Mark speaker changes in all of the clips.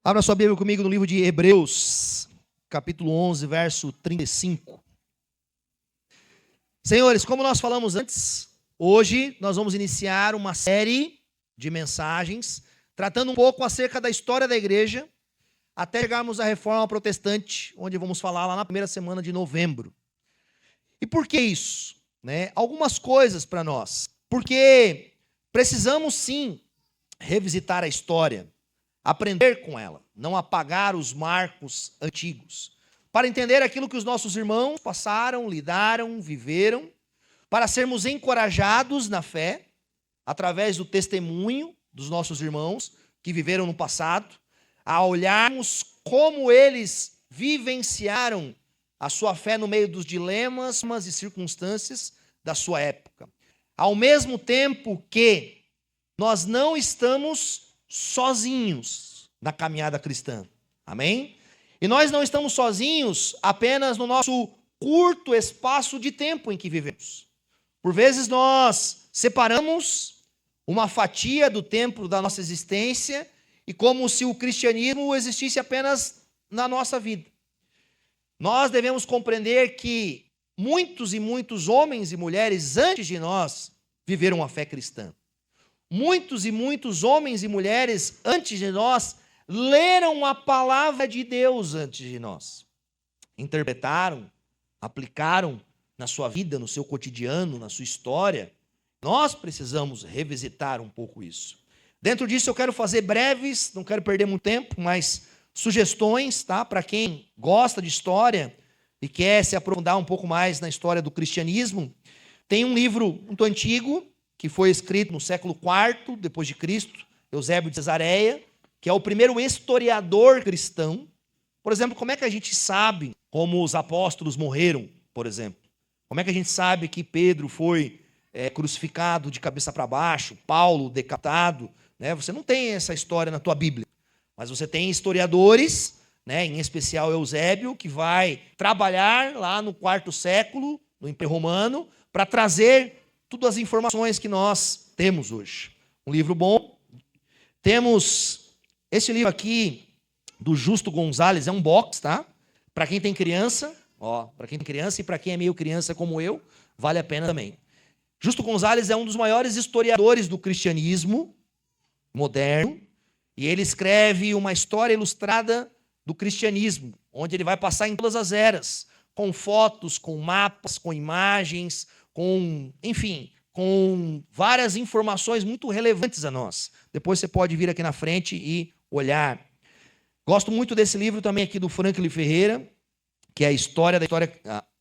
Speaker 1: Abra sua Bíblia comigo no livro de Hebreus, capítulo 11, verso 35. Senhores, como nós falamos antes, hoje nós vamos iniciar uma série de mensagens tratando um pouco acerca da história da igreja, até chegarmos à Reforma Protestante, onde vamos falar lá na primeira semana de novembro. E por que isso? Algumas coisas para nós. Porque precisamos sim revisitar a história, aprender com ela, não apagar os marcos antigos, para entender aquilo que os nossos irmãos passaram, lidaram, viveram, para sermos encorajados na fé, através do testemunho dos nossos irmãos que viveram no passado, a olharmos como eles vivenciaram a sua fé no meio dos dilemas e circunstâncias da sua época. Ao mesmo tempo que nós não estamos sozinhos na caminhada cristã. Amém? E nós não estamos sozinhos apenas no nosso curto espaço de tempo em que vivemos. Por vezes nós separamos uma fatia do tempo da nossa existência e como se o cristianismo existisse apenas na nossa vida. Nós devemos compreender que muitos e muitos homens e mulheres antes de nós viveram a fé cristã. Muitos e muitos homens e mulheres antes de nós leram a palavra de Deus antes de nós. Interpretaram, aplicaram na sua vida, no seu cotidiano, na sua história. Nós precisamos revisitar um pouco isso. Dentro disso eu quero fazer breves, não quero perder muito tempo, mas sugestões, tá? Para quem gosta de história e quer se aprofundar um pouco mais na história do cristianismo. Tem um livro muito antigo, que foi escrito no século IV depois de Cristo, Eusébio de Cesareia, que é o primeiro historiador cristão. Por exemplo, como é que a gente sabe como os apóstolos morreram, por exemplo? Como é que a gente sabe que Pedro foi crucificado de cabeça para baixo, Paulo decapitado? Você não tem essa história na tua Bíblia, mas você tem historiadores, em especial Eusébio, que vai trabalhar lá no IV século, no Império Romano, para trazer todas as informações que nós temos hoje. Um livro bom. Temos esse livro aqui, do Justo Gonzalez, é um box, tá? Para quem tem criança, para quem tem criança e para quem é meio criança como eu, vale a pena também. Justo Gonzalez é um dos maiores historiadores do cristianismo moderno, e ele escreve uma história ilustrada do cristianismo, onde ele vai passar em todas as eras, com fotos, com mapas, com imagens, com várias informações muito relevantes a nós. Depois você pode vir aqui na frente e olhar. Gosto muito desse livro também aqui do Franklin Ferreira, que é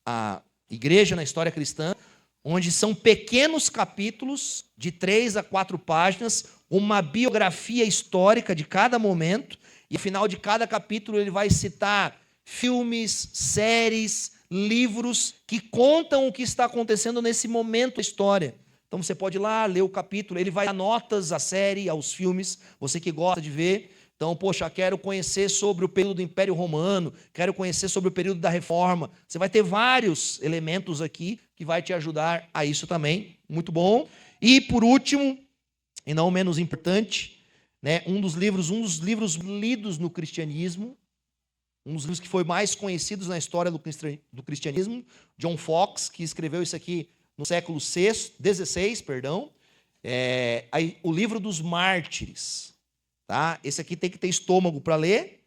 Speaker 1: a Igreja na História Cristã, onde são pequenos capítulos de 3 a 4 páginas, uma biografia histórica de cada momento, e ao final de cada capítulo ele vai citar filmes, séries, livros que contam o que está acontecendo nesse momento da história. Então você pode ir lá, ler o capítulo, ele vai dar notas à série, aos filmes, você que gosta de ver. Então, quero conhecer sobre o período do Império Romano, quero conhecer sobre o período da Reforma. Você vai ter vários elementos aqui que vai te ajudar a isso também. Muito bom. E, por último, e não menos importante, um dos livros lidos no cristianismo, um dos livros que foi mais conhecidos na história do cristianismo, John Foxe, que escreveu isso aqui no século XVI, o livro dos mártires. Tá? Esse aqui tem que ter estômago para ler,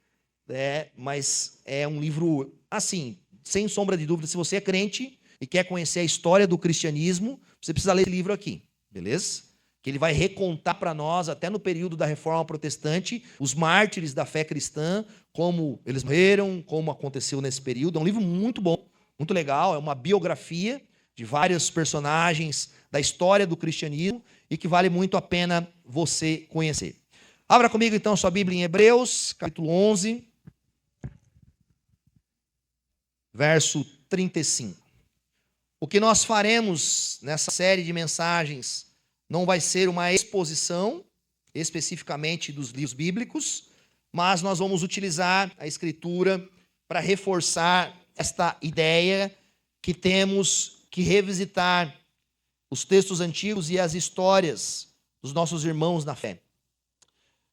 Speaker 1: mas é um livro, assim, sem sombra de dúvida, se você é crente e quer conhecer a história do cristianismo, você precisa ler esse livro aqui, beleza? Que ele vai recontar para nós, até no período da Reforma Protestante, os mártires da fé cristã, como eles morreram, como aconteceu nesse período. É um livro muito bom, muito legal, é uma biografia de vários personagens da história do cristianismo e que vale muito a pena você conhecer. Abra comigo então sua Bíblia em Hebreus, capítulo 11, verso 35. O que nós faremos nessa série de mensagens não vai ser uma exposição especificamente dos livros bíblicos, mas nós vamos utilizar a Escritura para reforçar esta ideia que temos que revisitar os textos antigos e as histórias dos nossos irmãos na fé.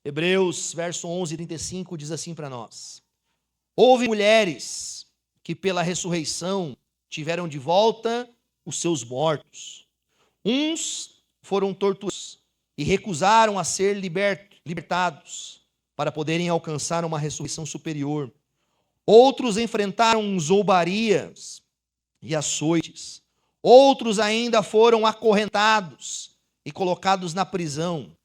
Speaker 1: Hebreus, verso 11, 35, diz assim para nós: houve mulheres que pela ressurreição tiveram de volta os seus mortos. Uns foram torturados e recusaram a ser libertados para poderem alcançar uma ressurreição superior. Outros enfrentaram zombarias e açoites. Outros ainda foram acorrentados e colocados na prisão,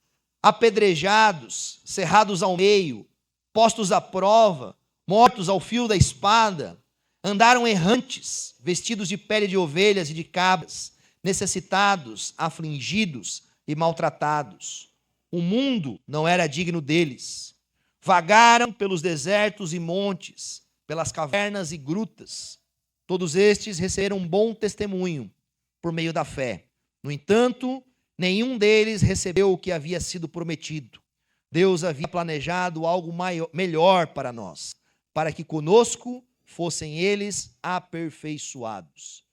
Speaker 1: apedrejados, cerrados ao meio, postos à prova, mortos ao fio da espada. Andaram errantes, vestidos de pele de ovelhas e de cabras, necessitados, afligidos e maltratados. O mundo não era digno deles. Vagaram pelos desertos e montes, pelas cavernas e grutas. Todos estes receberam um bom testemunho por meio da fé. No entanto, nenhum deles recebeu o que havia sido prometido. Deus havia planejado algo melhor para nós, para que conosco fossem eles aperfeiçoados.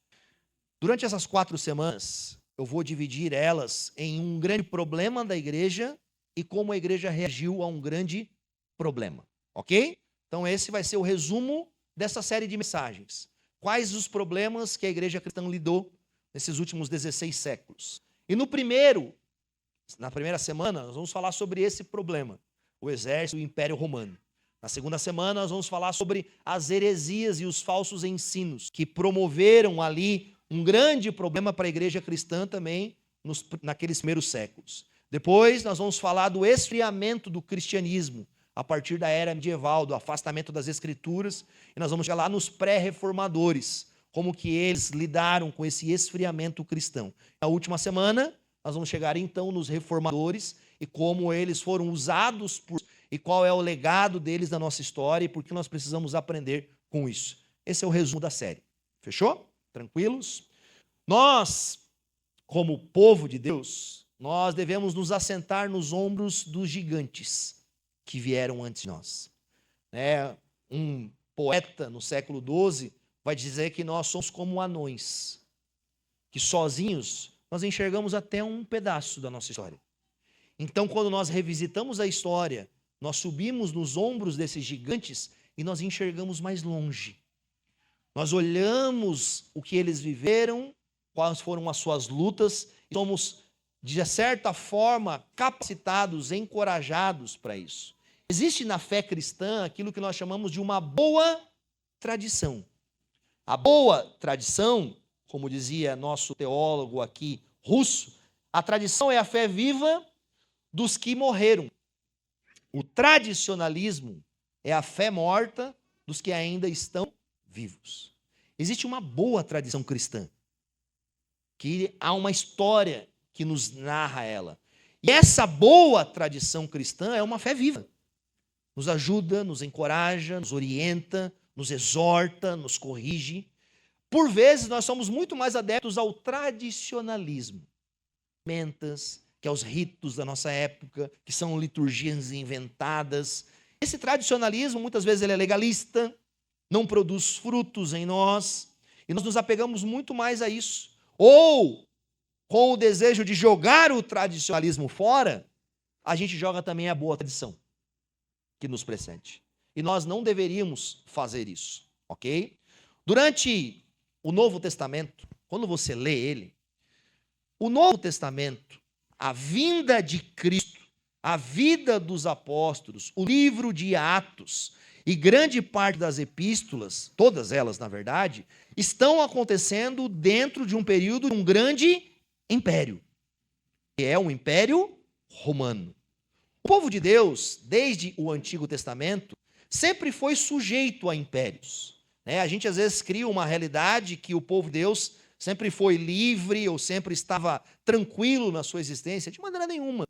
Speaker 1: Durante essas 4 semanas, eu vou dividir elas em um grande problema da igreja e como a igreja reagiu a um grande problema, ok? Então esse vai ser o resumo dessa série de mensagens. Quais os problemas que a igreja cristã lidou nesses últimos 16 séculos. E na primeira semana, nós vamos falar sobre esse problema, o exército e o Império Romano. Na segunda semana, nós vamos falar sobre as heresias e os falsos ensinos que promoveram ali um grande problema para a igreja cristã também naqueles primeiros séculos. Depois, nós vamos falar do esfriamento do cristianismo a partir da era medieval, do afastamento das escrituras, e nós vamos chegar lá nos pré-reformadores, como que eles lidaram com esse esfriamento cristão. Na última semana, nós vamos chegar então nos reformadores e como eles foram usados e qual é o legado deles na nossa história e por que nós precisamos aprender com isso. Esse é o resumo da série. Fechou? Tranquilos? Nós, como povo de Deus, nós devemos nos assentar nos ombros dos gigantes que vieram antes de nós. Um poeta no século XII vai dizer que nós somos como anões, que sozinhos nós enxergamos até um pedaço da nossa história. Então, quando nós revisitamos a história, nós subimos nos ombros desses gigantes e nós enxergamos mais longe. Nós olhamos o que eles viveram, quais foram as suas lutas, e somos, de certa forma, capacitados, encorajados para isso. Existe na fé cristã aquilo que nós chamamos de uma boa tradição. A boa tradição, como dizia nosso teólogo aqui, russo, a tradição é a fé viva dos que morreram. O tradicionalismo é a fé morta dos que ainda estão vivos. Existe uma boa tradição cristã, que há uma história que nos narra ela. E essa boa tradição cristã é uma fé viva. Nos ajuda, nos encoraja, nos orienta, nos exorta, nos corrige. Por vezes, nós somos muito mais adeptos ao tradicionalismo. Que aos ritos da nossa época, que são liturgias inventadas. Esse tradicionalismo, muitas vezes, ele é legalista, não produz frutos em nós, e nós nos apegamos muito mais a isso. Ou, com o desejo de jogar o tradicionalismo fora, a gente joga também a boa tradição que nos precede. E nós não deveríamos fazer isso, ok? Durante o Novo Testamento, quando você lê ele, o Novo Testamento, a vinda de Cristo, a vida dos apóstolos, o livro de Atos e grande parte das epístolas, todas elas, na verdade, estão acontecendo dentro de um período de um grande império, que é o Império Romano. O povo de Deus, desde o Antigo Testamento, sempre foi sujeito a impérios. A gente às vezes cria uma realidade que o povo de Deus sempre foi livre ou sempre estava tranquilo na sua existência. De maneira nenhuma.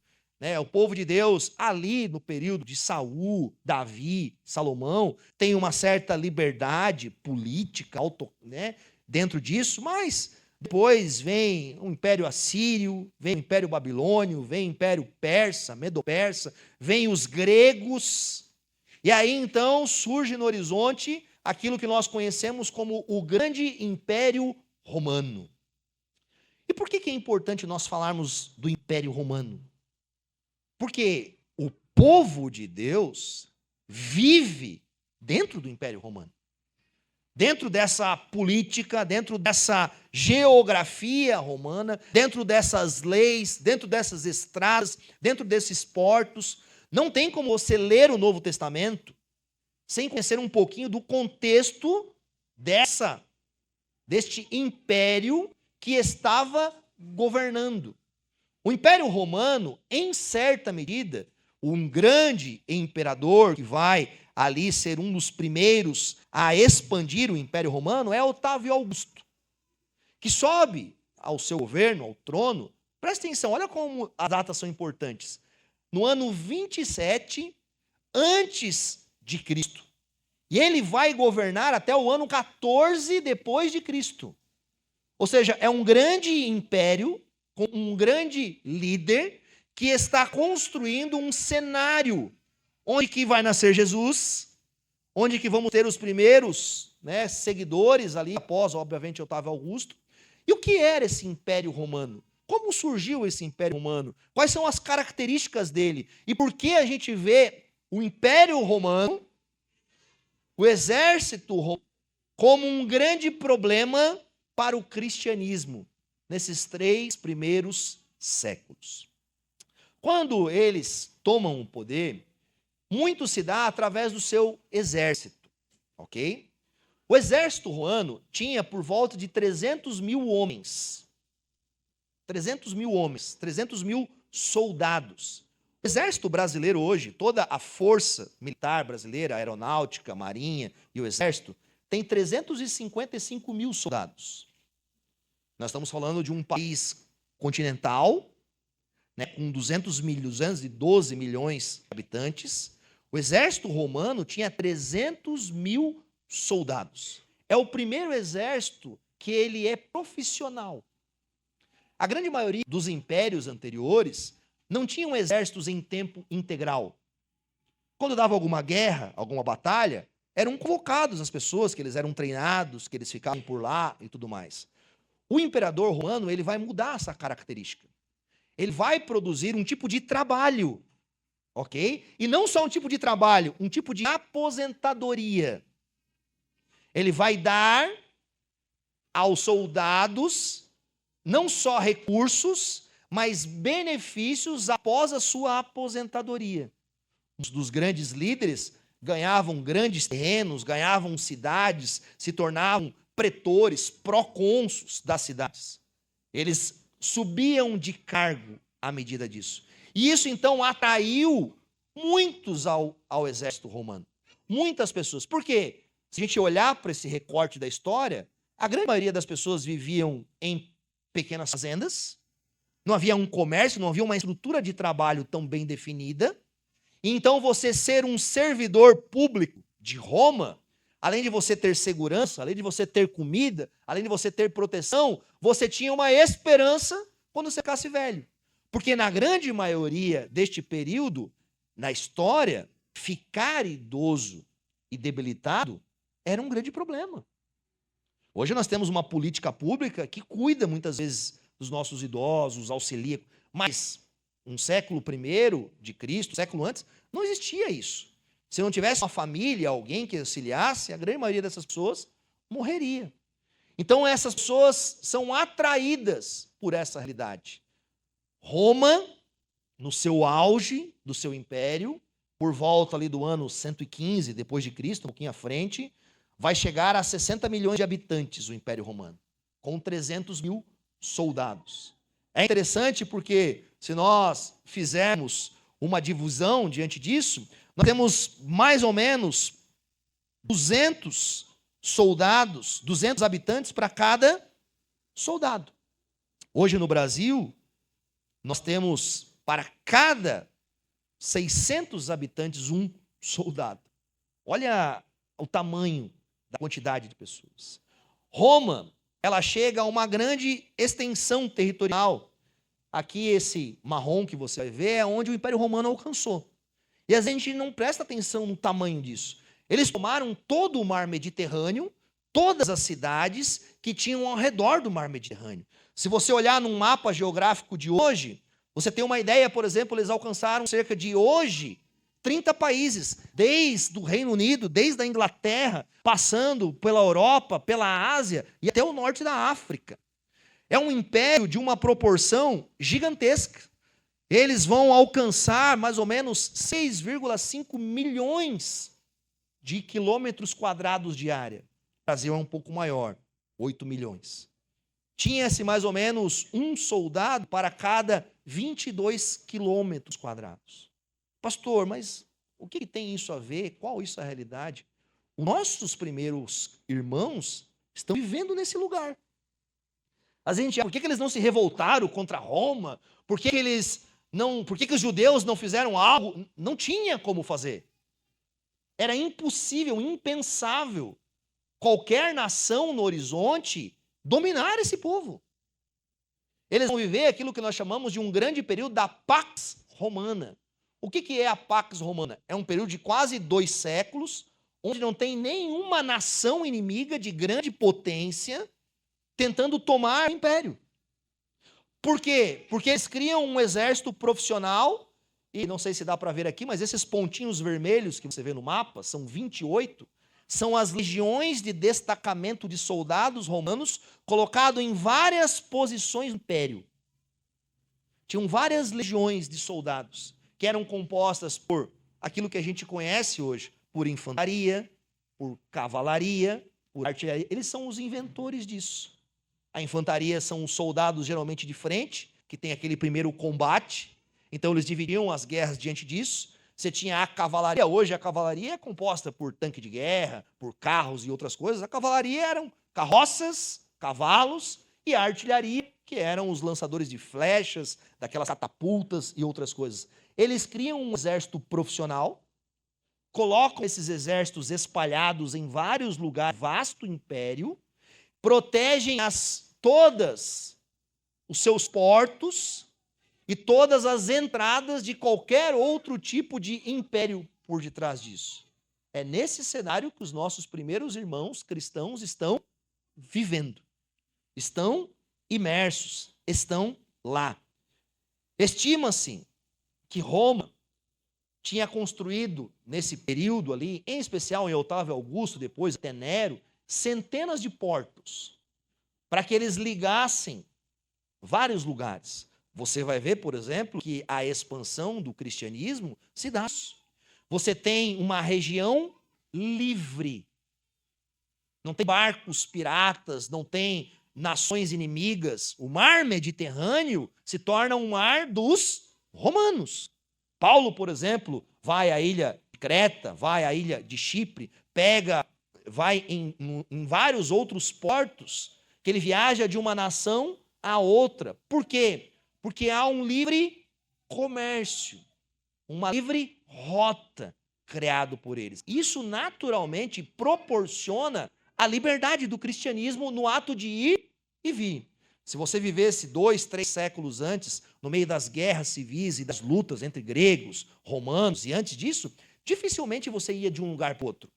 Speaker 1: O povo de Deus, ali no período de Saul, Davi, Salomão, tem uma certa liberdade política dentro disso, mas depois vem o Império Assírio, vem o Império Babilônio, vem o Império Persa, Medo-Persa, vem os gregos, e aí então surge no horizonte aquilo que nós conhecemos como o grande Império Romano. E por que é importante nós falarmos do Império Romano? Porque povo de Deus vive dentro do Império Romano. Dentro dessa política, dentro dessa geografia romana, dentro dessas leis, dentro dessas estradas, dentro desses portos. Não tem como você ler o Novo Testamento sem conhecer um pouquinho do contexto deste império que estava governando. O Império Romano, em certa medida, um grande imperador que vai ali ser um dos primeiros a expandir o Império Romano é Otávio Augusto, que sobe ao seu governo, ao trono. Presta atenção, olha como as datas são importantes. No ano 27 antes de Cristo. E ele vai governar até o ano 14 depois de Cristo. Ou seja, é um grande império com um grande líder que está construindo um cenário onde que vai nascer Jesus, onde que vamos ter os primeiros seguidores ali, após, obviamente, Otávio Augusto. E o que era esse Império Romano? Como surgiu esse Império Romano? Quais são as características dele? E por que a gente vê o Império Romano, o exército romano, como um grande problema para o cristianismo nesses 3 primeiros séculos? Quando eles tomam o poder, muito se dá através do seu exército, ok? O exército romano tinha por volta de 300 mil homens. 300 mil homens, 300 mil soldados. O exército brasileiro hoje, toda a força militar brasileira, a aeronáutica, a marinha e o exército, tem 355 mil soldados. Nós estamos falando de um país continental, com 212 milhões de habitantes. O exército romano tinha 300 mil soldados. É o primeiro exército que ele é profissional. A grande maioria dos impérios anteriores não tinham exércitos em tempo integral. Quando dava alguma guerra, alguma batalha, eram convocados as pessoas, que eles eram treinados, que eles ficavam por lá e tudo mais. O imperador romano, ele vai mudar essa característica. Ele vai produzir um tipo de trabalho, ok? E não só um tipo de trabalho, um tipo de aposentadoria. Ele vai dar aos soldados não só recursos, mas benefícios após a sua aposentadoria. Os dos grandes líderes ganhavam grandes terrenos, ganhavam cidades, se tornavam pretores, procônsulos das cidades. Eles subiam de cargo à medida disso. E isso, então, atraiu muitos ao exército romano. Muitas pessoas. Por quê? Se a gente olhar para esse recorte da história, a grande maioria das pessoas viviam em pequenas fazendas, não havia um comércio, não havia uma estrutura de trabalho tão bem definida. E então, você ser um servidor público de Roma, além de você ter segurança, além de você ter comida, além de você ter proteção, você tinha uma esperança quando você ficasse velho. Porque na grande maioria deste período, na história, ficar idoso e debilitado era um grande problema. Hoje nós temos uma política pública que cuida muitas vezes dos nossos idosos, auxilia. Mas um século primeiro de Cristo, um século antes, não existia isso. Se não tivesse uma família, alguém que auxiliasse, a grande maioria dessas pessoas morreria. Então essas pessoas são atraídas por essa realidade. Roma, no seu auge do seu império, por volta ali do ano 115 depois de Cristo, um pouquinho à frente, vai chegar a 60 milhões de habitantes o Império Romano, com 300 mil soldados. É interessante porque, se nós fizermos uma divisão diante disso, nós temos mais ou menos 200 soldados, 200 habitantes para cada soldado. Hoje no Brasil, nós temos para cada 600 habitantes um soldado. Olha o tamanho da quantidade de pessoas. Roma, ela chega a uma grande extensão territorial. Aqui esse marrom que você vai ver é onde o Império Romano alcançou. E a gente não presta atenção no tamanho disso. Eles tomaram todo o mar Mediterrâneo, todas as cidades que tinham ao redor do mar Mediterrâneo. Se você olhar num mapa geográfico de hoje, você tem uma ideia, por exemplo, eles alcançaram cerca de hoje 30 países, desde o Reino Unido, desde a Inglaterra, passando pela Europa, pela Ásia e até o norte da África. É um império de uma proporção gigantesca. Eles vão alcançar mais ou menos 6,5 milhões de quilômetros quadrados de área. O Brasil é um pouco maior, 8 milhões. Tinha-se mais ou menos um soldado para cada 22 quilômetros quadrados. Pastor, mas o que tem isso a ver? Qual isso é a realidade? Os nossos primeiros irmãos estão vivendo nesse lugar. Por que eles não se revoltaram contra Roma? Por que os judeus não fizeram algo? Não tinha como fazer. Era impossível, impensável qualquer nação no horizonte dominar esse povo. Eles vão viver aquilo que nós chamamos de um grande período da Pax Romana. O que é a Pax Romana? É um período de quase 2 séculos, onde não tem nenhuma nação inimiga de grande potência tentando tomar o império. Por quê? Porque eles criam um exército profissional, e não sei se dá para ver aqui, mas esses pontinhos vermelhos que você vê no mapa, são 28, são as legiões de destacamento de soldados romanos colocados em várias posições do império. Tinham várias legiões de soldados, que eram compostas por aquilo que a gente conhece hoje, por infantaria, por cavalaria, por artilharia. Eles são os inventores disso. A infantaria são os soldados geralmente de frente, que tem aquele primeiro combate. Então eles dividiam as guerras diante disso. Você tinha a cavalaria. Hoje a cavalaria é composta por tanque de guerra, por carros e outras coisas. A cavalaria eram carroças, cavalos e a artilharia, que eram os lançadores de flechas, daquelas catapultas e outras coisas. Eles criam um exército profissional, colocam esses exércitos espalhados em vários lugares, vasto império, protegem todas os seus portos e todas as entradas de qualquer outro tipo de império por detrás disso. É nesse cenário que os nossos primeiros irmãos cristãos estão vivendo, estão imersos, estão lá. Estima-se que Roma tinha construído nesse período ali, em especial em Otávio Augusto, depois até Nero, centenas de portos para que eles ligassem vários lugares. Você vai ver, por exemplo, que a expansão do cristianismo se dá. Você tem uma região livre. Não tem barcos piratas, não tem nações inimigas. O mar Mediterrâneo se torna um mar dos romanos. Paulo, por exemplo, vai à ilha de Creta, vai à ilha de Chipre, vai em vários outros portos, que ele viaja de uma nação a outra. Por quê? Porque há um livre comércio, uma livre rota criado por eles. Isso naturalmente proporciona a liberdade do cristianismo no ato de ir e vir. Se você vivesse 2, 3 séculos antes, no meio das guerras civis e das lutas entre gregos, romanos e antes disso, dificilmente você ia de um lugar para o outro.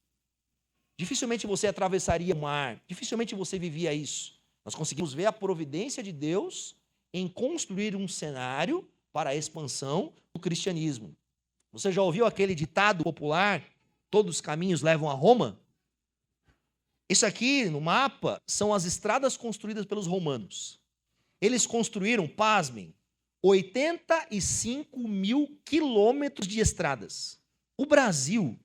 Speaker 1: Dificilmente você atravessaria o mar, dificilmente você vivia isso. Nós conseguimos ver a providência de Deus em construir um cenário para a expansão do cristianismo. Você já ouviu aquele ditado popular, todos os caminhos levam a Roma? Isso aqui, no mapa, são as estradas construídas pelos romanos. Eles construíram, pasmem, 85 mil quilômetros de estradas. O Brasil,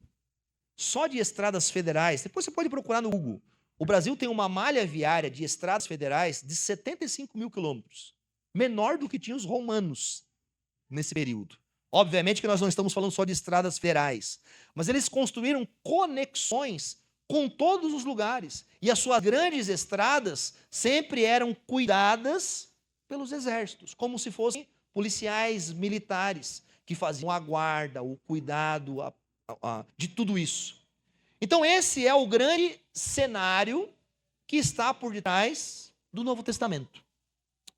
Speaker 1: só de estradas federais, depois você pode procurar no Google, o Brasil tem uma malha viária de estradas federais de 75 mil quilômetros, menor do que tinham os romanos nesse período. Obviamente que nós não estamos falando só de estradas federais, mas eles construíram conexões com todos os lugares. E as suas grandes estradas sempre eram cuidadas pelos exércitos, como se fossem policiais militares, que faziam a guarda, o cuidado de tudo isso. Então esse é o grande cenário que está por detrás do Novo Testamento.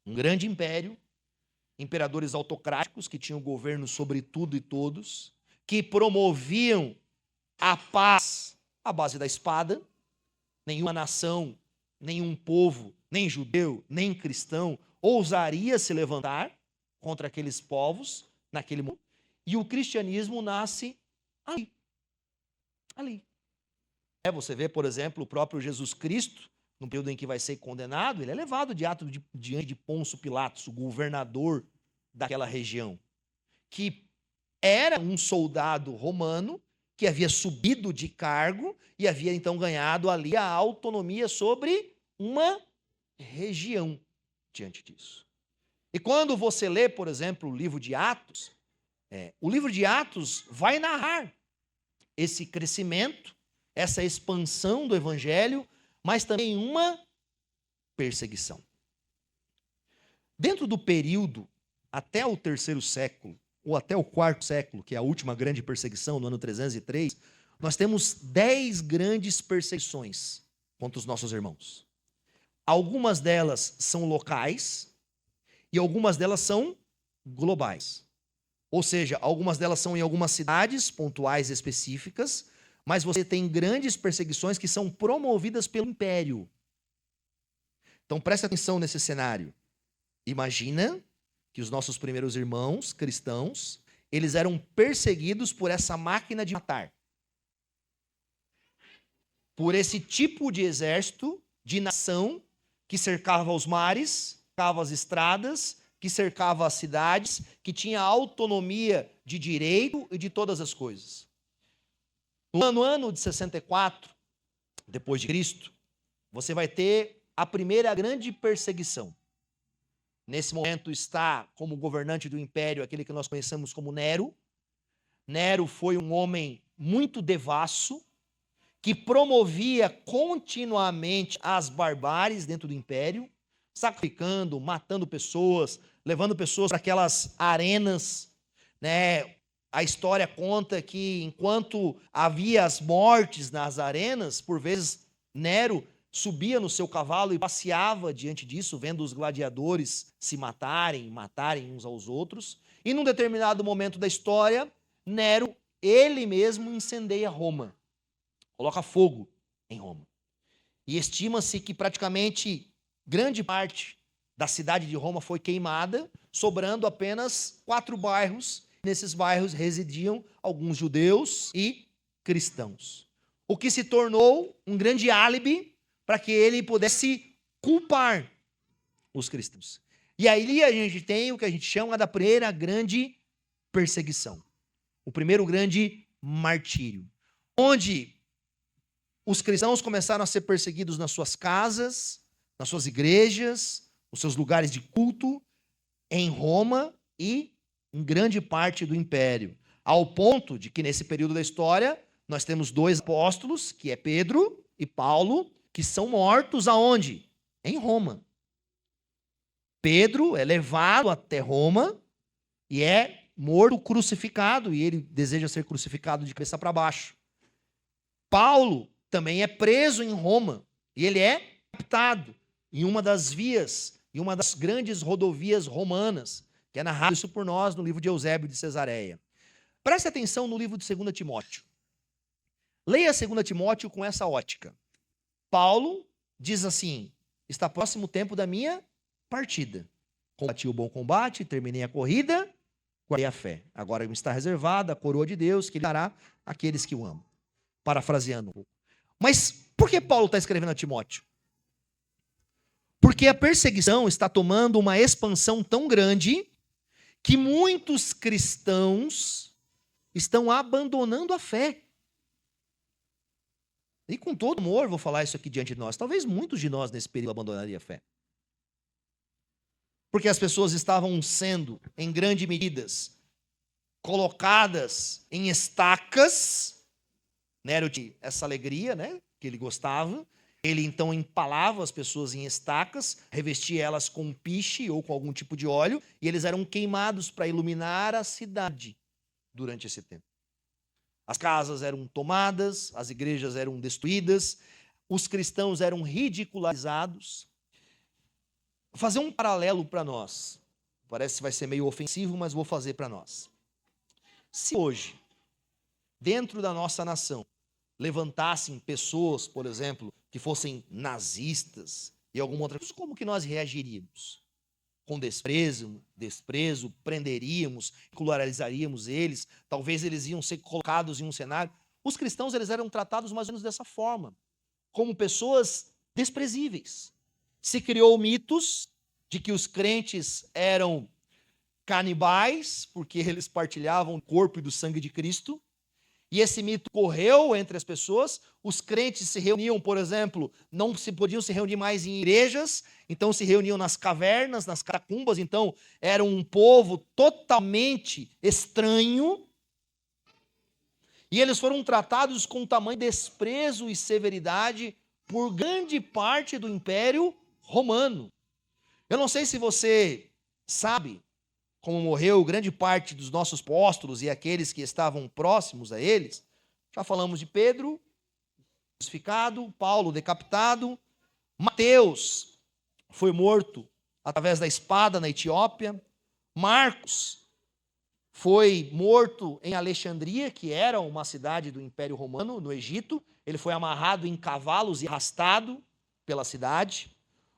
Speaker 1: Um grande império, imperadores autocráticos que tinham governo sobre tudo e todos, que promoviam a paz à base da espada. Nenhuma nação, nenhum povo, nem judeu, nem cristão ousaria se levantar contra aqueles povos naquele momento. E o cristianismo nasce Ali. Ali. Você vê, por exemplo, o próprio Jesus Cristo, no período em que vai ser condenado, ele é levado diante de Pôncio Pilatos, o governador daquela região, que era um soldado romano que havia subido de cargo e havia então ganhado ali a autonomia sobre uma região diante disso. E quando você lê, por exemplo, o livro de Atos, o livro de Atos vai narrar esse crescimento, essa expansão do evangelho, mas também uma perseguição. Dentro do período até o 3º século, ou até o 4º século, que é a última grande perseguição, no ano 303, nós temos 10 grandes perseguições contra os nossos irmãos. Algumas delas são locais e algumas delas são globais. Ou seja, algumas delas são em algumas cidades pontuais específicas, mas você tem grandes perseguições que são promovidas pelo império. Então preste atenção nesse cenário. Imagina que os nossos primeiros irmãos cristãos, eles eram perseguidos por essa máquina de matar. Por esse tipo de exército, de nação, que cercava os mares, cercava as estradas, que cercava as cidades, que tinha autonomia de direito e de todas as coisas. No ano de 64, depois de Cristo, você vai ter a primeira grande perseguição. Nesse momento está como governante do império aquele que nós conhecemos como Nero. Nero foi um homem muito devasso, que promovia continuamente as barbáries dentro do império, sacrificando, matando pessoas, levando pessoas para aquelas arenas, né? A história conta que enquanto havia as mortes nas arenas, por vezes Nero subia no seu cavalo e passeava diante disso, vendo os gladiadores se matarem uns aos outros. E num determinado momento da história, Nero, ele mesmo incendeia Roma, coloca fogo em Roma. E estima-se que praticamente grande parte da cidade de Roma foi queimada, sobrando apenas 4 bairros. Nesses bairros residiam alguns judeus e cristãos. O que se tornou um grande álibi para que ele pudesse culpar os cristãos. E aí a gente tem o que a gente chama da primeira grande perseguição. O primeiro grande martírio. Onde os cristãos começaram a ser perseguidos nas suas casas, nas suas igrejas, nos seus lugares de culto, em Roma e em grande parte do império. Ao ponto de que nesse período da história, nós temos 2 apóstolos, que é Pedro e Paulo, que são mortos aonde? Em Roma. Pedro é levado até Roma e é morto, crucificado, e ele deseja ser crucificado de cabeça para baixo. Paulo também é preso em Roma e ele é captado em uma das vias, em uma das grandes rodovias romanas, que é narrado isso por nós no livro de Eusébio de Cesareia. Preste atenção no livro de 2 Timóteo. Leia 2 Timóteo com essa ótica. Paulo diz assim: está próximo o tempo da minha partida. Combati o bom combate, terminei a corrida, guardei a fé. Agora me está reservada a coroa de Deus, que ele dará àqueles que o amam. Parafraseando um pouco. Mas por que Paulo está escrevendo a Timóteo? Porque a perseguição está tomando uma expansão tão grande que muitos cristãos estão abandonando a fé. E com todo amor vou falar isso aqui diante de nós. Talvez muitos de nós nesse período abandonariam a fé. Porque as pessoas estavam sendo, em grande medida, colocadas em estacas. Nero tinha essa alegria, né, que ele gostava. Ele então empalava as pessoas em estacas, revestia elas com piche ou com algum tipo de óleo, e eles eram queimados para iluminar a cidade durante esse tempo. As casas eram tomadas, as igrejas eram destruídas, os cristãos eram ridicularizados. Vou fazer um paralelo para nós. Parece que vai ser meio ofensivo, mas vou fazer para nós. Se hoje, dentro da nossa nação, levantassem pessoas, por exemplo, que fossem nazistas e alguma outra coisa, como que nós reagiríamos? com desprezo, prenderíamos, ridicularizariamos eles, talvez eles iam ser colocados em um cenário. Os cristãos, eles eram tratados mais ou menos dessa forma, como pessoas desprezíveis. Se criou mitos de que os crentes eram canibais, porque eles partilhavam o corpo e do sangue de Cristo, e esse mito correu entre as pessoas. Os crentes se reuniam, por exemplo, não se podiam se reunir mais em igrejas, então se reuniam nas cavernas, nas catacumbas, então era um povo totalmente estranho, e eles foram tratados com tamanho desprezo e severidade por grande parte do Império Romano. Eu não sei se você sabe como morreu grande parte dos nossos apóstolos e aqueles que estavam próximos a eles. Já falamos de Pedro, crucificado, Paulo decapitado, Mateus foi morto através da espada na Etiópia, Marcos foi morto em Alexandria, que era uma cidade do Império Romano, no Egito. Ele foi amarrado em cavalos e arrastado pela cidade.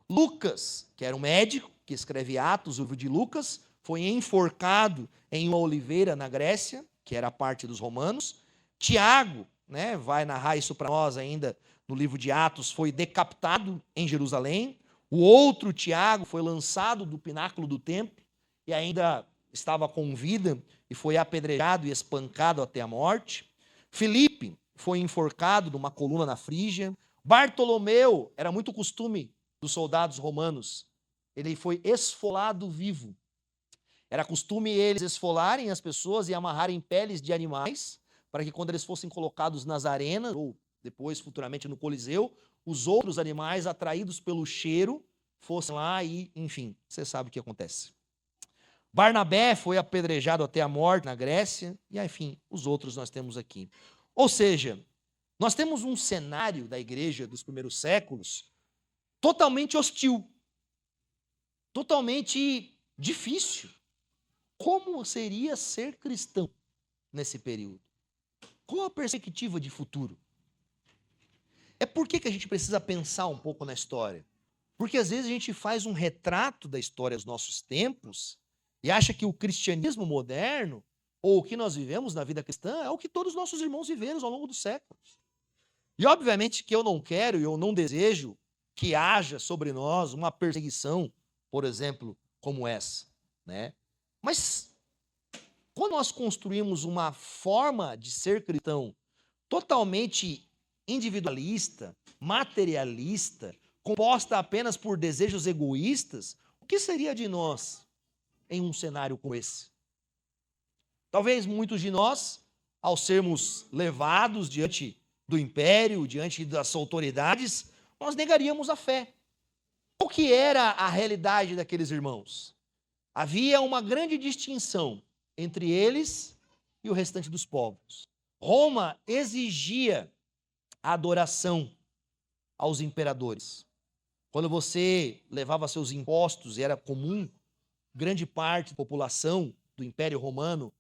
Speaker 1: Lucas, que era um médico, que escreve Atos, o livro de Lucas, foi enforcado em uma oliveira na Grécia, que era parte dos romanos. Tiago, vai narrar isso para nós ainda no livro de Atos, foi decapitado em Jerusalém. O outro Tiago foi lançado do pináculo do templo e ainda estava com vida e foi apedrejado e espancado até a morte. Filipe foi enforcado numa coluna na Frígia. Bartolomeu, era muito costume dos soldados romanos, ele foi esfolado vivo. Era costume eles esfolarem as pessoas e amarrarem peles de animais, para que quando eles fossem colocados nas arenas, ou depois, futuramente, no Coliseu, os outros animais, atraídos pelo cheiro, fossem lá e, enfim, você sabe o que acontece. Barnabé foi apedrejado até a morte na Grécia, e, enfim, os outros nós temos aqui. Ou seja, nós temos um cenário da igreja dos primeiros séculos totalmente hostil, totalmente difícil. Como seria ser cristão nesse período? Qual a perspectiva de futuro? É por que a gente precisa pensar um pouco na história? Porque às vezes a gente faz um retrato da história dos nossos tempos e acha que o cristianismo moderno, ou o que nós vivemos na vida cristã, é o que todos os nossos irmãos viveram ao longo dos séculos. E obviamente que eu não quero e eu não desejo que haja sobre nós uma perseguição, por exemplo, como essa, Mas quando nós construímos uma forma de ser cristão totalmente individualista, materialista, composta apenas por desejos egoístas, o que seria de nós em um cenário como esse? Talvez muitos de nós, ao sermos levados diante do império, diante das autoridades, nós negaríamos a fé. O que era a realidade daqueles irmãos? Havia uma grande distinção entre eles e o restante dos povos. Roma exigia a adoração aos imperadores. Quando você levava seus impostos, e era comum grande parte da população do Império Romano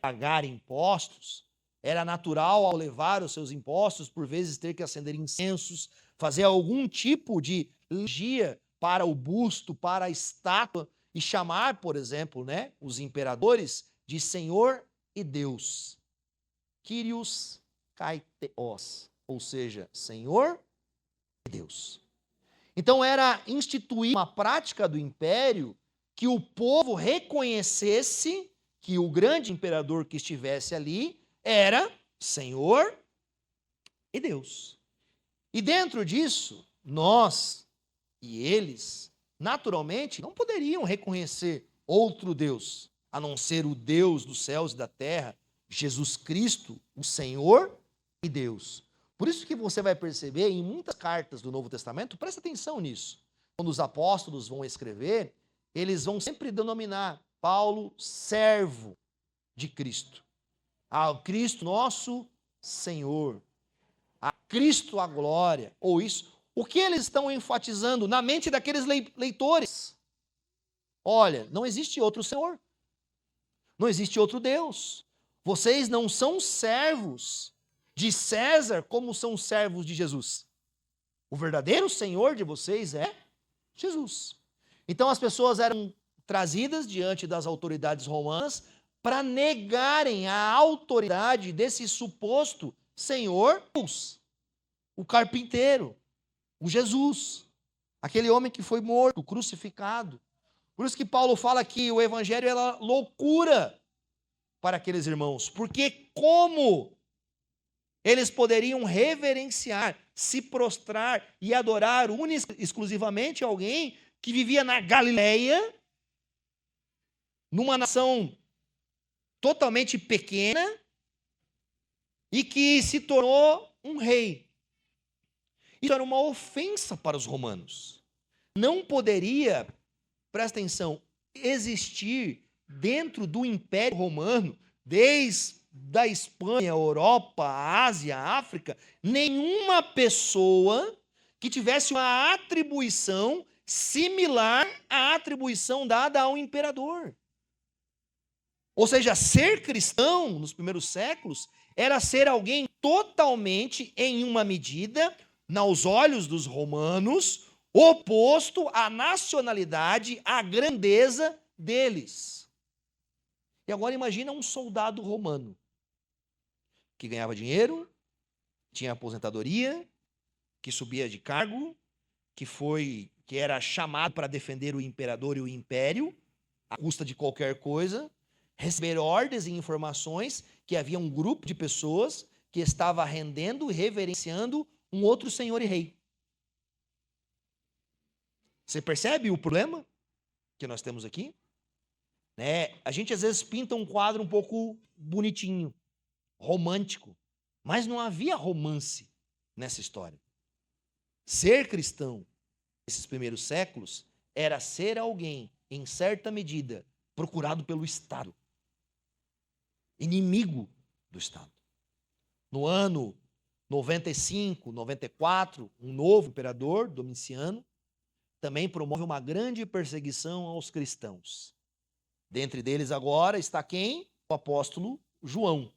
Speaker 1: pagar impostos, era natural, ao levar os seus impostos, por vezes ter que acender incensos, fazer algum tipo de liturgia para o busto, para a estátua, e chamar, por exemplo, os imperadores de Senhor e Deus. Kyrios Kaiteos, ou seja, Senhor e Deus. Então era instituir uma prática do império que o povo reconhecesse que o grande imperador que estivesse ali era Senhor e Deus. E dentro disso, nós e eles, naturalmente, não poderiam reconhecer outro Deus, a não ser o Deus dos céus e da terra, Jesus Cristo, o Senhor e Deus. Por isso que você vai perceber em muitas cartas do Novo Testamento, presta atenção nisso, quando os apóstolos vão escrever, eles vão sempre denominar Paulo servo de Cristo. Ao Cristo nosso Senhor, a Cristo a glória, ou isso. O que eles estão enfatizando na mente daqueles leitores? Olha, não existe outro Senhor. Não existe outro Deus. Vocês não são servos de César como são servos de Jesus. O verdadeiro Senhor de vocês é Jesus. Então as pessoas eram trazidas diante das autoridades romanas para negarem a autoridade desse suposto Senhor, o carpinteiro, o Jesus, aquele homem que foi morto, crucificado. Por isso que Paulo fala que o evangelho era loucura para aqueles irmãos, porque como eles poderiam reverenciar, se prostrar e adorar exclusivamente alguém que vivia na Galileia, numa nação totalmente pequena e que se tornou um rei. Isso era uma ofensa para os romanos. Não poderia, presta atenção, existir dentro do Império Romano, desde a Espanha, Europa, Ásia, África, nenhuma pessoa que tivesse uma atribuição similar à atribuição dada ao imperador. Ou seja, ser cristão nos primeiros séculos era ser alguém totalmente, em uma medida, aos olhos dos romanos, oposto à nacionalidade, à grandeza deles. E agora imagina um soldado romano que ganhava dinheiro, tinha aposentadoria, que subia de cargo, que era chamado para defender o imperador e o império, à custa de qualquer coisa, receber ordens e informações que havia um grupo de pessoas que estava rendendo e reverenciando um outro senhor e rei. Você percebe o problema que nós temos aqui? A gente às vezes pinta um quadro um pouco bonitinho, romântico, mas não havia romance nessa história. Ser cristão nesses primeiros séculos era ser alguém, em certa medida, procurado pelo Estado, inimigo do Estado. No ano 95, 94, um novo imperador, Domiciano, também promove uma grande perseguição aos cristãos. Dentre deles agora está quem? O apóstolo João,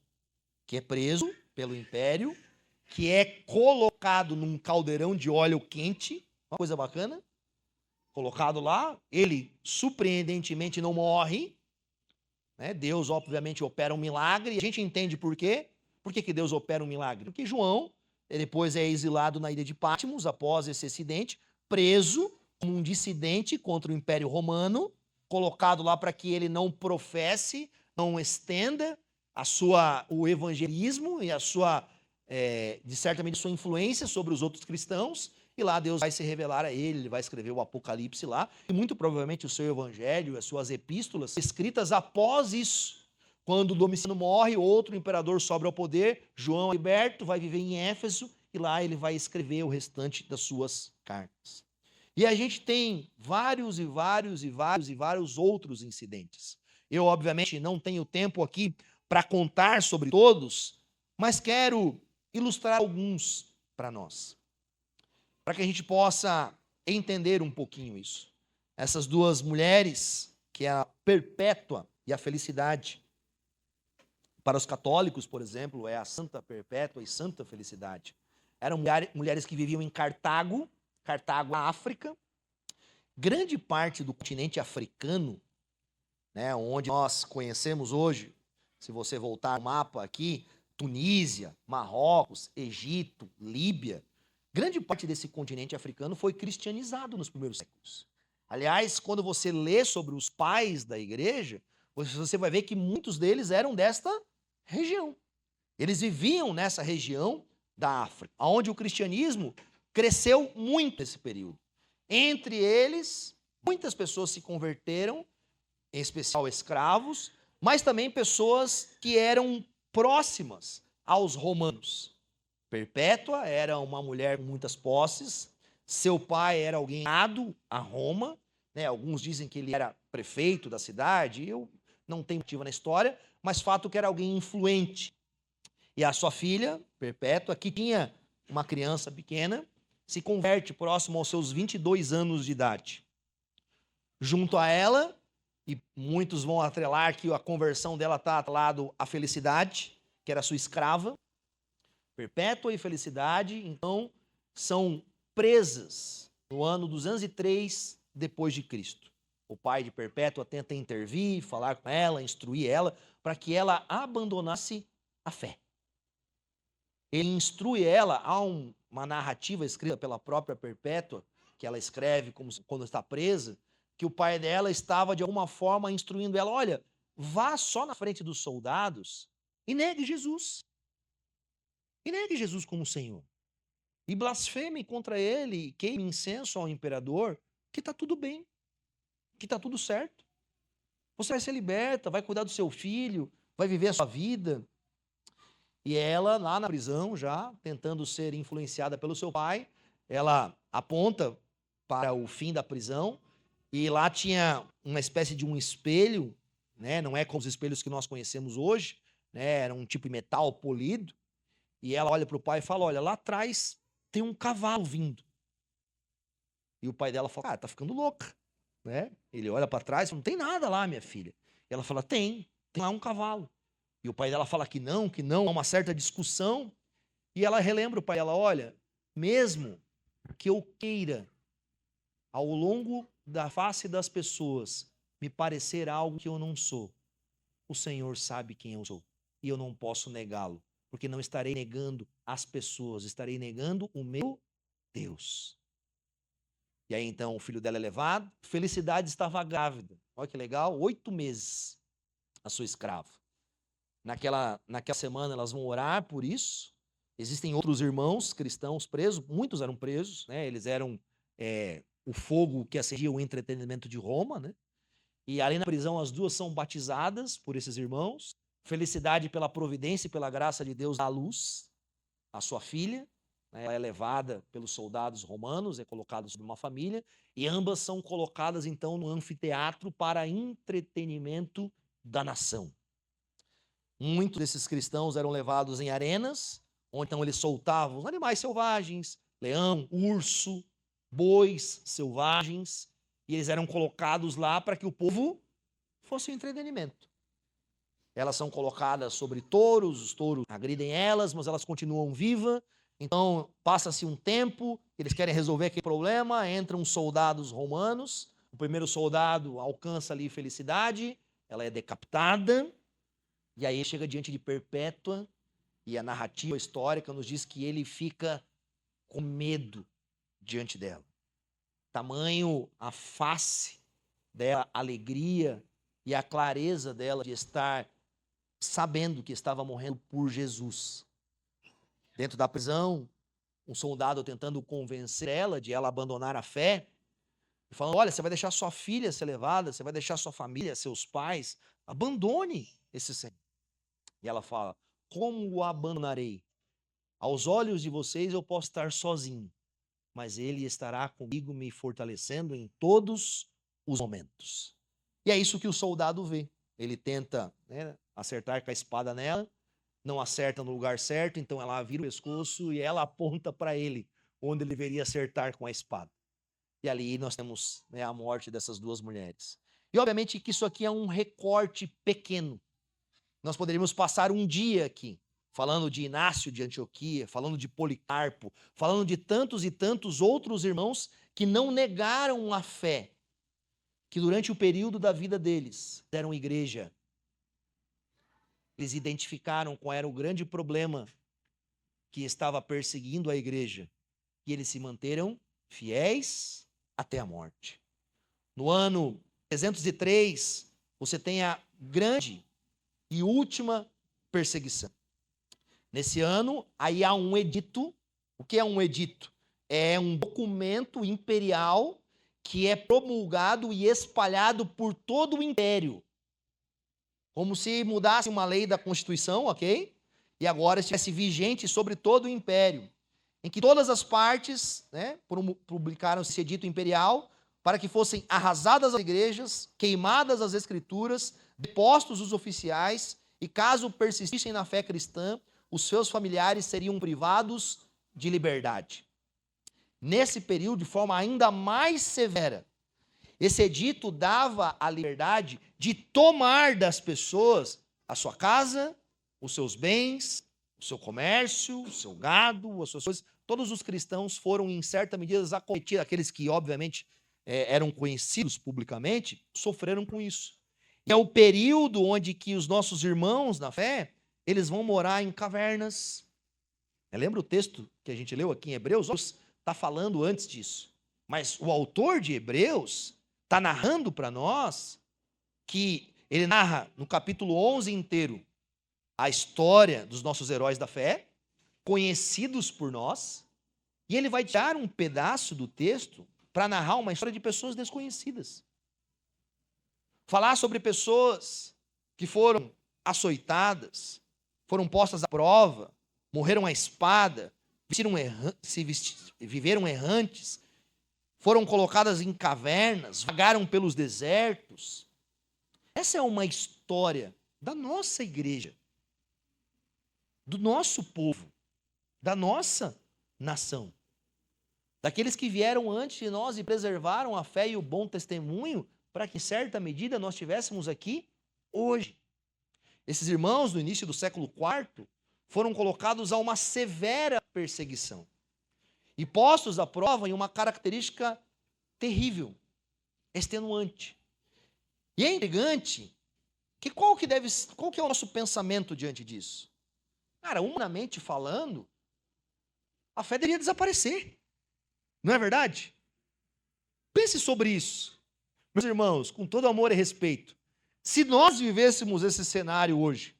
Speaker 1: que é preso pelo império, que é colocado num caldeirão de óleo quente, uma coisa bacana, colocado lá, ele surpreendentemente não morre, Deus obviamente opera um milagre, e a gente entende por quê. Por que Deus opera um milagre? Porque João, depois é exilado na ilha de Patmos, após esse acidente, preso como um dissidente contra o Império Romano, colocado lá para que ele não professe, não estenda o evangelismo e a sua, de certa medida, sua influência sobre os outros cristãos, e lá Deus vai se revelar a ele vai escrever o Apocalipse lá, e muito provavelmente o seu evangelho, as suas epístolas, escritas após isso. Quando Domiciano morre, outro imperador sobe ao poder, João é liberto, vai viver em Éfeso, e lá ele vai escrever o restante das suas cartas. E a gente tem vários outros incidentes. Eu, obviamente, não tenho tempo aqui para contar sobre todos, mas quero ilustrar alguns para nós, para que a gente possa entender um pouquinho isso. Essas duas mulheres, que é a Perpétua e a Felicidade. Para os católicos, por exemplo, é a Santa Perpétua e Santa Felicidade. Eram mulheres que viviam em Cartago, a África. Grande parte do continente africano, onde nós conhecemos hoje, se você voltar no mapa aqui, Tunísia, Marrocos, Egito, Líbia, grande parte desse continente africano foi cristianizado nos primeiros séculos. Aliás, quando você lê sobre os pais da igreja, você vai ver que muitos deles eram desta região. Eles viviam nessa região da África, onde o cristianismo cresceu muito nesse período. Entre eles, muitas pessoas se converteram, em especial escravos, mas também pessoas que eram próximas aos romanos. Perpétua era uma mulher com muitas posses, seu pai era alguém ligado a Roma, alguns dizem que ele era prefeito da cidade, eu não tenho motivo na história, mas fato que era alguém influente. E a sua filha, Perpétua, que tinha uma criança pequena, se converte próximo aos seus 22 anos de idade. Junto a ela, e muitos vão atrelar que a conversão dela está atrelado à Felicidade, que era sua escrava. Perpétua e Felicidade, então, são presas no ano 203 depois de Cristo. O pai de Perpétua tenta intervir, falar com ela, instruir ela, para que ela abandonasse a fé. Ele instrui ela, há uma narrativa escrita pela própria Perpétua, que ela escreve quando está presa, que o pai dela estava de alguma forma instruindo ela, olha, vá só na frente dos soldados e negue Jesus. E negue Jesus como Senhor. E blasfeme contra ele, e queime incenso ao imperador, que está tudo bem, que está tudo certo. Você vai ser liberta, vai cuidar do seu filho, vai viver a sua vida. E ela, lá na prisão, já tentando ser influenciada pelo seu pai, ela aponta para o fim da prisão, e lá tinha uma espécie de um espelho, né? Não é como os espelhos que nós conhecemos hoje, né? Era um tipo de metal polido, e ela olha para o pai e fala, olha, lá atrás tem um cavalo vindo. E o pai dela fala, tá ficando louca, né? Ele olha para trás e fala, não tem nada lá, minha filha. E ela fala, tem lá um cavalo. E o pai dela fala que não, há uma certa discussão. E ela relembra o pai dela, olha, mesmo que eu queira, ao longo da face das pessoas, me parecer algo que eu não sou, o Senhor sabe quem eu sou. E eu não posso negá-lo, porque não estarei negando as pessoas, estarei negando o meu Deus. E aí então o filho dela é levado, Felicidade estava grávida. Olha que legal, 8 meses, a sua escrava. Naquela semana elas vão orar por isso. Existem outros irmãos cristãos presos, muitos eram presos, né? Eles eram o fogo que acendia o entretenimento de Roma, né? E ali na prisão as duas são batizadas por esses irmãos. Felicidade, pela providência e pela graça de Deus, dá à luz a sua filha, né? Ela é levada pelos soldados romanos, é colocada sobre uma família, e ambas são colocadas então no anfiteatro para entretenimento da nação. Muitos desses cristãos eram levados em arenas, onde então eles soltavam os animais selvagens, leão, urso, bois selvagens, e eles eram colocados lá para que o povo fosse um entretenimento. Elas são colocadas sobre touros, os touros agridem elas, mas elas continuam vivas. Então passa-se um tempo, eles querem resolver aquele problema, entram soldados romanos, o primeiro soldado alcança ali Felicidade, ela é decapitada, e aí chega diante de Perpétua, e a narrativa histórica nos diz que ele fica com medo diante dela. Tamanho a face dela, a alegria e a clareza dela de estar sabendo que estava morrendo por Jesus. Dentro da prisão, um soldado tentando convencer ela de ela abandonar a fé, falando, olha, você vai deixar sua filha ser levada, você vai deixar sua família, seus pais, abandone esse Senhor. E ela fala, como o abandonarei? Aos olhos de vocês eu posso estar sozinho, mas ele estará comigo me fortalecendo em todos os momentos. E é isso que o soldado vê. Ele tenta, né, acertar com a espada nela, não acerta no lugar certo, então ela vira o pescoço e ela aponta para ele, onde ele deveria acertar com a espada. E ali nós temos, né, a morte dessas duas mulheres. E obviamente que isso aqui é um recorte pequeno. Nós poderíamos passar um dia aqui, falando de Inácio de Antioquia, falando de Policarpo, falando de tantos e tantos outros irmãos que não negaram a fé, que durante o período da vida deles eram igreja. Eles identificaram qual era o grande problema que estava perseguindo a igreja, e eles se manteram fiéis até a morte. No ano 303, você tem a grande e última perseguição. Nesse ano, aí há um edito. O que é um edito? É um documento imperial que é promulgado e espalhado por todo o império. Como se mudasse uma lei da Constituição, ok? E agora estivesse vigente sobre todo o império. Em que todas as partes, né, publicaram esse edito imperial para que fossem arrasadas as igrejas, queimadas as escrituras, depostos os oficiais, e caso persistissem na fé cristã, os seus familiares seriam privados de liberdade. Nesse período, de forma ainda mais severa, esse edito dava a liberdade de tomar das pessoas a sua casa, os seus bens, o seu comércio, o seu gado, as suas coisas. Todos os cristãos foram, em certa medida, acometidos, aqueles que, obviamente, eram conhecidos publicamente, sofreram com isso. E é o período onde que os nossos irmãos na fé, eles vão morar em cavernas. Lembra o texto que a gente leu aqui em Hebreus? Está falando antes disso. Mas o autor de Hebreus está narrando para nós que ele narra no capítulo 11 inteiro a história dos nossos heróis da fé, conhecidos por nós, e ele vai tirar um pedaço do texto para narrar uma história de pessoas desconhecidas. Falar sobre pessoas que foram açoitadas, foram postas à prova, morreram à espada, viveram errantes, foram colocadas em cavernas, vagaram pelos desertos. Essa é uma história da nossa igreja, do nosso povo, da nossa nação. Daqueles que vieram antes de nós e preservaram a fé e o bom testemunho para que, em certa medida, nós estivéssemos aqui hoje. Esses irmãos, no início do século IV, foram colocados a uma severa perseguição e postos à prova em uma característica terrível, extenuante. E é intrigante que qual que é o nosso pensamento diante disso? Cara, humanamente falando, a fé deveria desaparecer. Não é verdade? Pense sobre isso. Meus irmãos, com todo amor e respeito, se nós vivêssemos esse cenário hoje,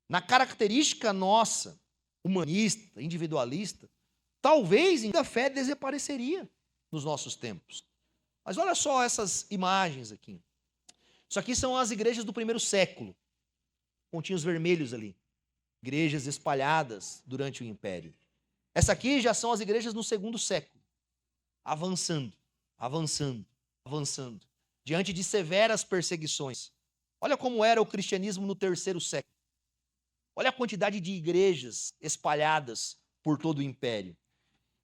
Speaker 1: na característica nossa, humanista, individualista, talvez a fé desapareceria nos nossos tempos. Mas olha só essas imagens aqui. Isso aqui são as igrejas do primeiro século, pontinhos vermelhos ali. Igrejas espalhadas durante o Império. Essa aqui já são as igrejas no segundo século, avançando, avançando, avançando, diante de severas perseguições. Olha como era o cristianismo no terceiro século. Olha a quantidade de igrejas espalhadas por todo o Império.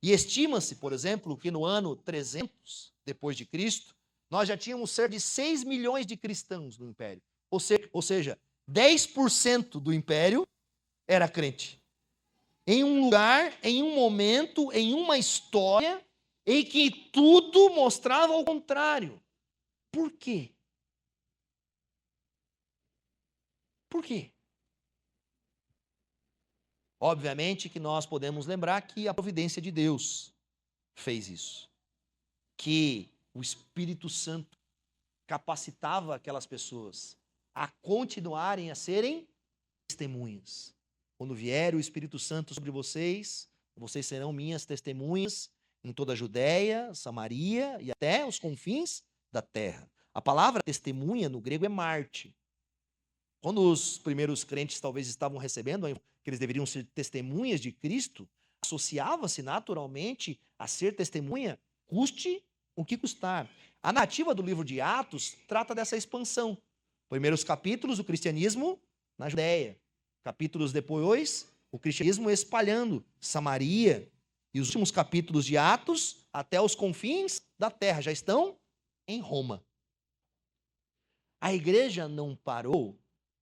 Speaker 1: E estima-se, por exemplo, que no ano 300 depois de Cristo, nós já tínhamos cerca de 6 milhões de cristãos no Império. Ou seja, 10% do Império era crente. Em um lugar, em um momento, em uma história em que tudo mostrava ao contrário. Por quê? Por quê? Obviamente que nós podemos lembrar que a providência de Deus fez isso. Que o Espírito Santo capacitava aquelas pessoas a continuarem a serem testemunhas. Quando vier o Espírito Santo sobre vocês, vocês serão minhas testemunhas em toda a Judéia, Samaria e até os confins da terra. A palavra testemunha no grego é mártir. Quando os primeiros crentes talvez estavam recebendo que eles deveriam ser testemunhas de Cristo, associava-se naturalmente a ser testemunha, custe o que custar. A narrativa do livro de Atos trata dessa expansão. Primeiros capítulos, o cristianismo na Judéia. Capítulos depois, o cristianismo espalhando Samaria. E os últimos capítulos de Atos, até os confins da terra, já estão em Roma. A igreja não parou,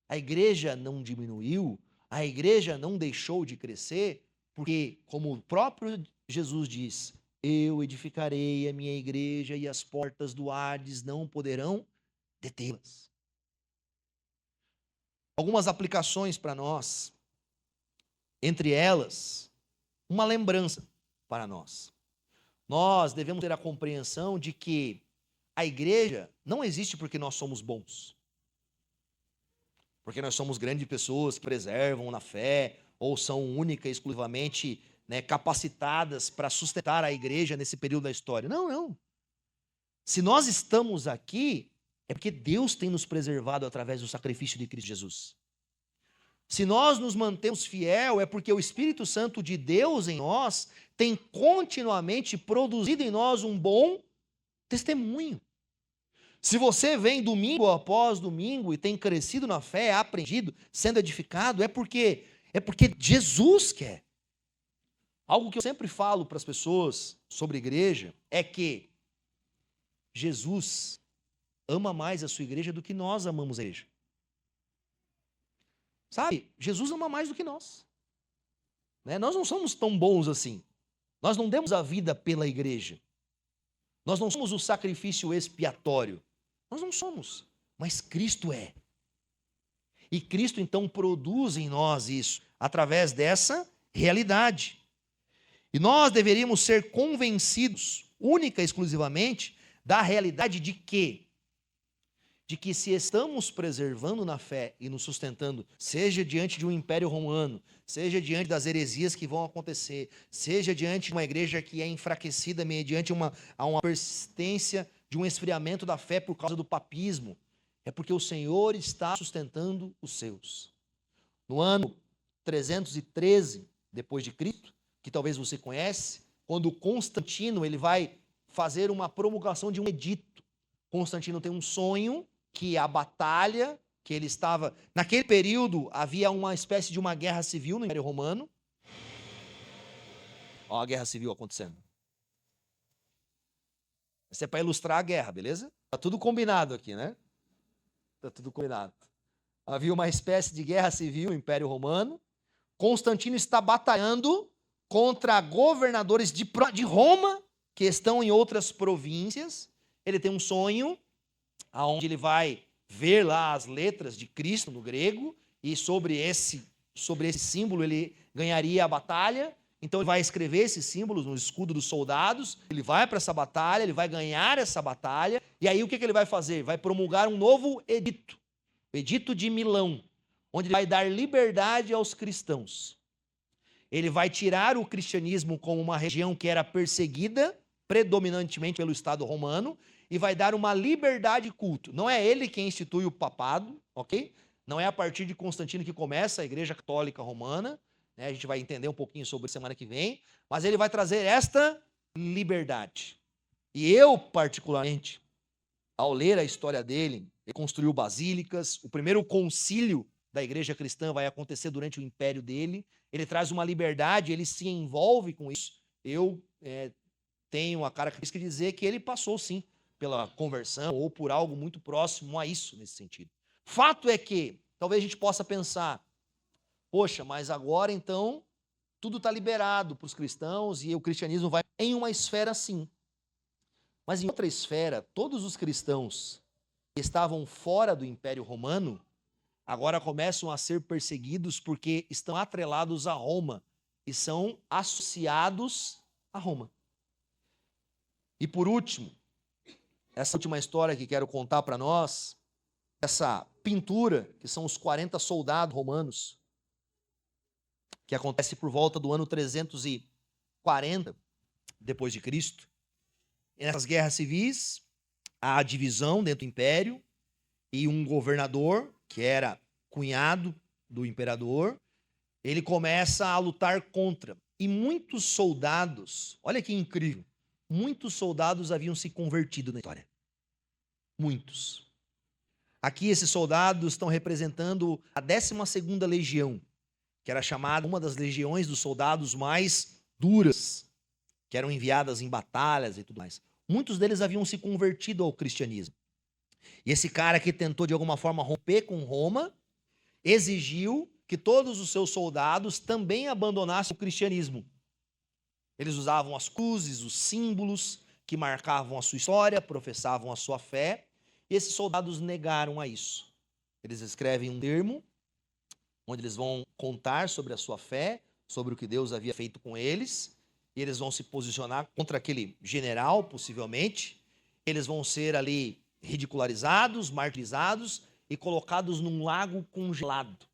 Speaker 1: a igreja não diminuiu, a igreja não deixou de crescer, porque, como o próprio Jesus diz, eu edificarei a minha igreja e as portas do Hades não poderão detê-las. Algumas aplicações para nós, entre elas, uma lembrança para nós. Nós devemos ter a compreensão de que a igreja não existe porque nós somos bons. Porque nós somos grandes pessoas que preservam na fé ou são única e exclusivamente capacitadas para sustentar a igreja nesse período da história. Não, não. Se nós estamos aqui, é porque Deus tem nos preservado através do sacrifício de Cristo Jesus. Se nós nos mantemos fiel, é porque o Espírito Santo de Deus em nós tem continuamente produzido em nós um bom testemunho. Se você vem domingo após domingo e tem crescido na fé, aprendido, sendo edificado, é porque Jesus quer. Algo que eu sempre falo para as pessoas sobre igreja é que Jesus ama mais a sua igreja do que nós amamos a igreja. Sabe? Jesus ama mais do que nós. Nós não somos tão bons assim. Nós não demos a vida pela igreja. Nós não somos o sacrifício expiatório. Nós não somos, mas Cristo é. E Cristo então produz em nós isso, através dessa realidade. E nós deveríamos ser convencidos, única e exclusivamente, da realidade de que se estamos preservando na fé e nos sustentando, seja diante de um império romano, seja diante das heresias que vão acontecer, seja diante de uma igreja que é enfraquecida mediante uma persistência de um esfriamento da fé por causa do papismo, é porque o Senhor está sustentando os seus. No ano 313 depois de Cristo, que talvez você conhece, quando Constantino ele vai fazer uma promulgação de um edito. Constantino tem um sonho que a batalha que ele estava... Naquele período havia uma espécie de uma guerra civil no Império Romano. Olha a guerra civil acontecendo. Isso é para ilustrar a guerra, beleza? Tá tudo combinado aqui, né? Tá tudo combinado. Havia uma espécie de guerra civil no Império Romano. Constantino está batalhando contra governadores de Roma que estão em outras províncias. Ele tem um sonho onde ele vai ver lá as letras de Cristo no grego e sobre esse símbolo ele ganharia a batalha. Então ele vai escrever esses símbolos no escudo dos soldados, ele vai para essa batalha, ele vai ganhar essa batalha, e aí o que ele vai fazer? Vai promulgar um novo edito, o Edito de Milão, onde ele vai dar liberdade aos cristãos. Ele vai tirar o cristianismo como uma região que era perseguida predominantemente pelo Estado romano e vai dar uma liberdade de culto. Não é ele quem institui o papado, ok? Não é a partir de Constantino que começa a Igreja Católica Romana, né? A gente vai entender um pouquinho sobre semana que vem, mas ele vai trazer esta liberdade. E eu, particularmente, ao ler a história dele, ele construiu basílicas, o primeiro concílio da igreja cristã vai acontecer durante o império dele, ele traz uma liberdade, ele se envolve com isso. Eu tenho a característica de dizer que ele passou, sim, pela conversão ou por algo muito próximo a isso, nesse sentido. Fato é que, talvez a gente possa pensar, poxa, mas agora então tudo está liberado para os cristãos e o cristianismo vai em uma esfera sim. Mas em outra esfera, todos os cristãos que estavam fora do Império Romano agora começam a ser perseguidos porque estão atrelados a Roma e são associados a Roma. E por último, essa última história que quero contar para nós, essa pintura, que são os 40 soldados romanos, que acontece por volta do ano 340 depois de Cristo. E nessas guerras civis, há a divisão dentro do império e um governador, que era cunhado do imperador, ele começa a lutar contra. E muitos soldados, olha que incrível, muitos soldados haviam se convertido na história. Muitos. Aqui esses soldados estão representando a 12ª Legião, que era chamada uma das legiões dos soldados mais duras, que eram enviadas em batalhas e tudo mais. Muitos deles haviam se convertido ao cristianismo. E esse cara que tentou de alguma forma romper com Roma, exigiu que todos os seus soldados também abandonassem o cristianismo. Eles usavam as cruzes, os símbolos que marcavam a sua história, professavam a sua fé, e esses soldados negaram a isso. Eles escrevem um termo onde eles vão contar sobre a sua fé, sobre o que Deus havia feito com eles, e eles vão se posicionar contra aquele general, possivelmente. Eles vão ser ali ridicularizados, martirizados e colocados num lago congelado,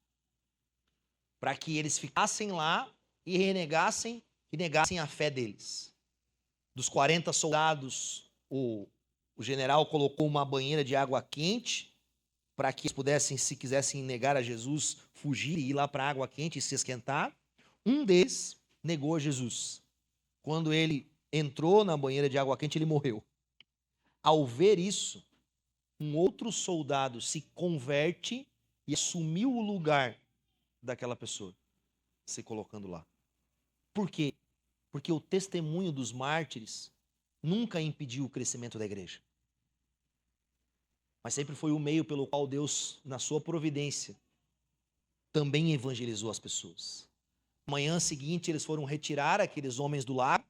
Speaker 1: para que eles ficassem lá e negassem a fé deles. Dos 40 soldados, o general colocou uma banheira de água quente para que eles pudessem, se quisessem negar a Jesus, fugir e ir lá para a água quente e se esquentar. Um deles negou a Jesus. Quando ele entrou na banheira de água quente, ele morreu. Ao ver isso, um outro soldado se converte e assumiu o lugar daquela pessoa, se colocando lá. Por quê? Porque o testemunho dos mártires nunca impediu o crescimento da igreja. Mas sempre foi o meio pelo qual Deus, na sua providência, também evangelizou as pessoas. Na manhã seguinte, eles foram retirar aqueles homens do lago.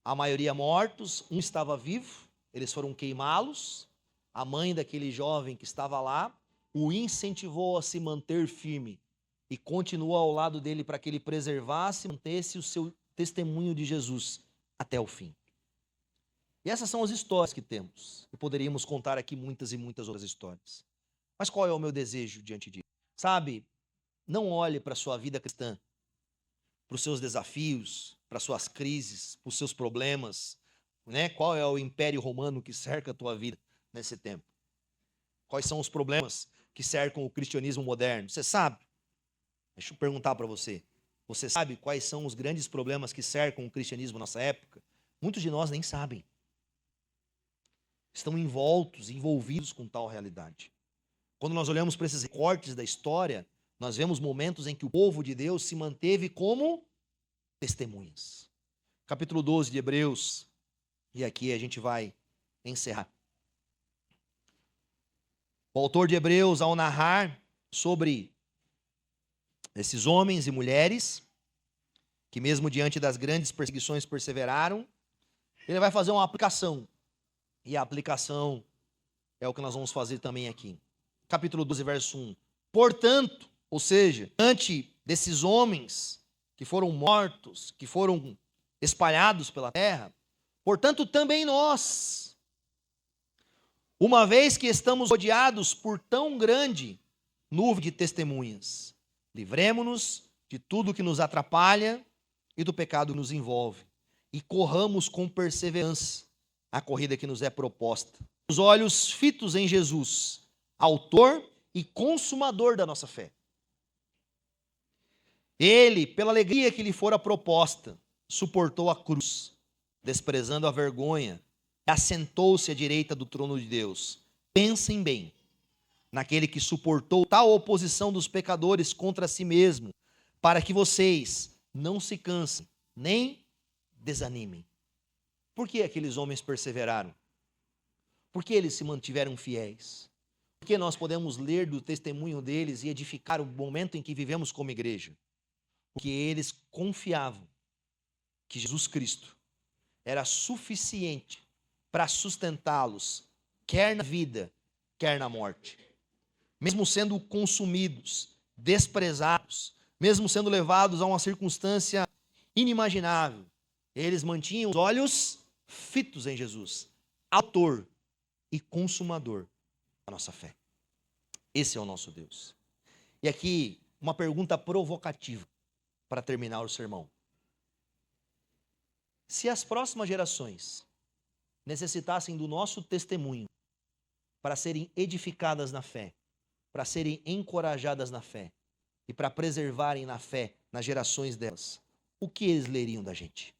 Speaker 1: a maioria mortos, um estava vivo, eles foram queimá-los. A mãe daquele jovem que estava lá o incentivou a se manter firme e continuou ao lado dele para que ele preservasse e mantesse o seu testemunho de Jesus até o fim. E essas são as histórias que temos. E poderíamos contar aqui muitas e muitas outras histórias. Mas qual é o meu desejo diante disso? Sabe, não olhe para a sua vida cristã, para os seus desafios, para as suas crises, para os seus problemas, né? Qual é o império romano que cerca a tua vida nesse tempo? Quais são os problemas que cercam o cristianismo moderno? Você sabe? Deixa eu perguntar para você. Você sabe quais são os grandes problemas que cercam o cristianismo nessa época? Muitos de nós nem sabem. Estão envolvidos com tal realidade. Quando nós olhamos para esses recortes da história, nós vemos momentos em que o povo de Deus se manteve como testemunhas. Capítulo 12 de Hebreus, e aqui a gente vai encerrar. O autor de Hebreus, ao narrar sobre esses homens e mulheres, que mesmo diante das grandes perseguições perseveraram, ele vai fazer uma aplicação. E a aplicação é o que nós vamos fazer também aqui. Capítulo 12, verso 1. Portanto, ou seja, diante desses homens que foram mortos, que foram espalhados pela terra, portanto também nós, uma vez que estamos rodeados por tão grande nuvem de testemunhas, livremo-nos de tudo que nos atrapalha e do pecado que nos envolve, e corramos com perseverança a corrida que nos é proposta. Os olhos fitos em Jesus, autor e consumador da nossa fé. Ele, pela alegria que lhe fora proposta, suportou a cruz, desprezando a vergonha, e assentou-se à direita do trono de Deus. Pensem bem naquele que suportou tal oposição dos pecadores contra si mesmo, para que vocês não se cansem, nem desanimem. Por que aqueles homens perseveraram? Por que eles se mantiveram fiéis? Porque nós podemos ler do testemunho deles e edificar o momento em que vivemos como igreja. Porque eles confiavam que Jesus Cristo era suficiente para sustentá-los, quer na vida, quer na morte. Mesmo sendo consumidos, desprezados, mesmo sendo levados a uma circunstância inimaginável, eles mantinham os olhos fitos em Jesus, autor e consumador da nossa fé. Esse é o nosso Deus. E aqui, uma pergunta provocativa para terminar o sermão. Se as próximas gerações necessitassem do nosso testemunho para serem edificadas na fé, para serem encorajadas na fé e para preservarem na fé nas gerações delas, o que eles leriam da gente?